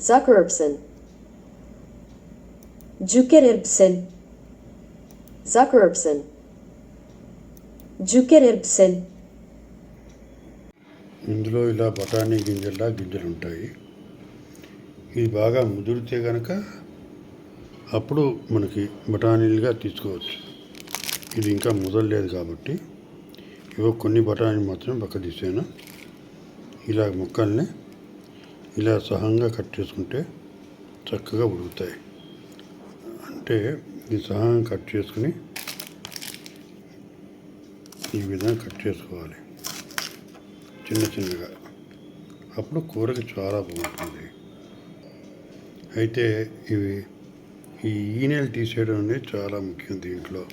Zuckererbsen. Zuckererbsen. Zuckererbsen. Zuckererbsen. ఇందులో ఇలా బఠానీ గింజలు ఉంటాయి. ఇది బాగా ముదిరితే కనుక అప్పుడు మనకి బఠానీలుగా తీసుకోవచ్చు. ఇది ఇంకా ముదరలేదు కాబట్టి ఇవో కొన్ని బఠానీ మాత్రం పక్క తీసాను. ఇలా ముక్కల్ని ఇలా సహంగా కట్ చేసుకుంటే చక్కగా ఉడుకుతాయి. అంటే ఈ సహంగా కట్ చేసుకుని ఈ విధంగా కట్ చేసుకోవాలి చిన్నగా. అప్పుడు కూరకి చాలా బాగుంటుంది. అయితే ఈ ఈనెలు తీసేయడం అనేది చాలా ముఖ్యం. దీంట్లో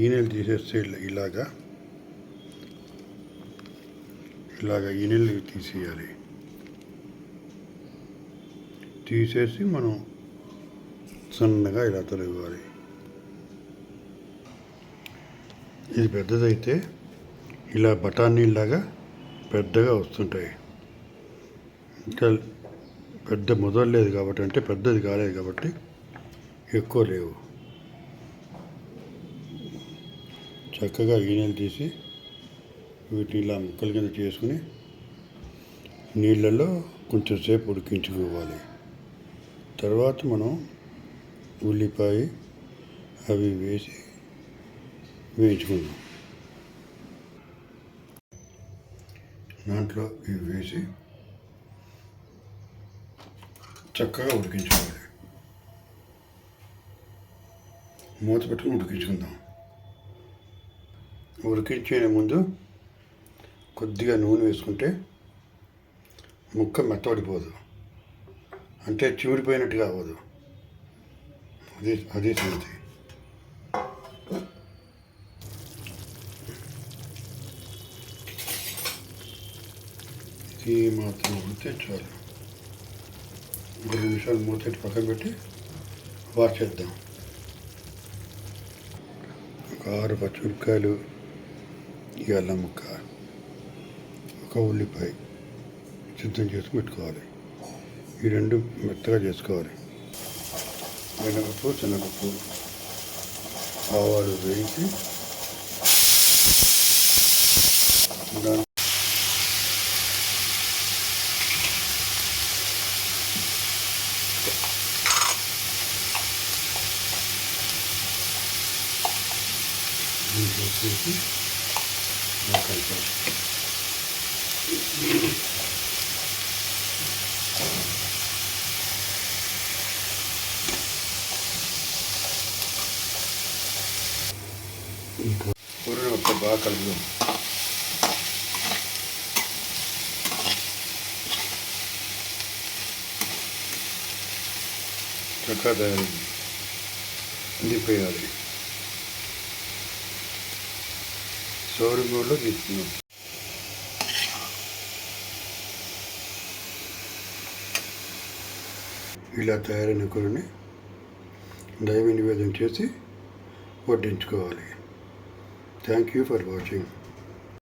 ఈనెలు తీసేస్తే ఇలాగా ఈనెలు తీసేయాలి. తీసేసి మనం సన్నగా ఇలా తొలగాలి. ఇది పెద్దదైతే ఇలా బఠానీలాగా పెద్దగా వస్తుంటాయి. ఇంకా పెద్ద ముదరలేదు కాబట్టి, అంటే పెద్దది కాలేదు కాబట్టి ఎక్కువ లేవు. చక్కగా ఈనెలు తీసి వీటిని ఇలా ముక్కల కింద చేసుకుని నీళ్ళల్లో కొంచెం సేపు ఉడికించుకోవాలి. తర్వాత మనం ఉల్లిపాయ అవి వేసి వేయించుకుందాం. దాంట్లో ఇవి వేసి చక్కగా ఉడికించుకోవాలి. మూత పెట్టుకుని ఉడికించుకుందాం. ఉడికించే ముందు కొద్దిగా నూనె వేసుకుంటే ముక్క మెత్తబడిపోదు, అంటే చివిడిపోయినట్టుగా అవ్వదు. అదే సంగతి. ఇది మాత్రం ఉడితే చాలు. 2 నిమిషాలు మూత పక్కన పెట్టి వాష్ చేద్దాం. ఒక 6 పచ్చిమిరపకాయలు, ఈ అల్లం ముక్క, ఒక ఉల్లిపాయ సిద్ధం చేసి పెట్టుకోవాలి. ఈ 2 మెత్తగా చేసుకోవాలి. మినపప్పు, శనగపప్పు, ఆవాలు వేయించి వేసి కలిపాలి. కూరని ఒక బాగా కలుపుదాం. చక్కగా తయారైంది. అందిపోయాలి. సౌరి మూడలో తీసుకున్నాం. ఇలా తయారైన కూరని దైవ నివేదన చేసి వడ్డించుకోవాలి. Thank you for watching.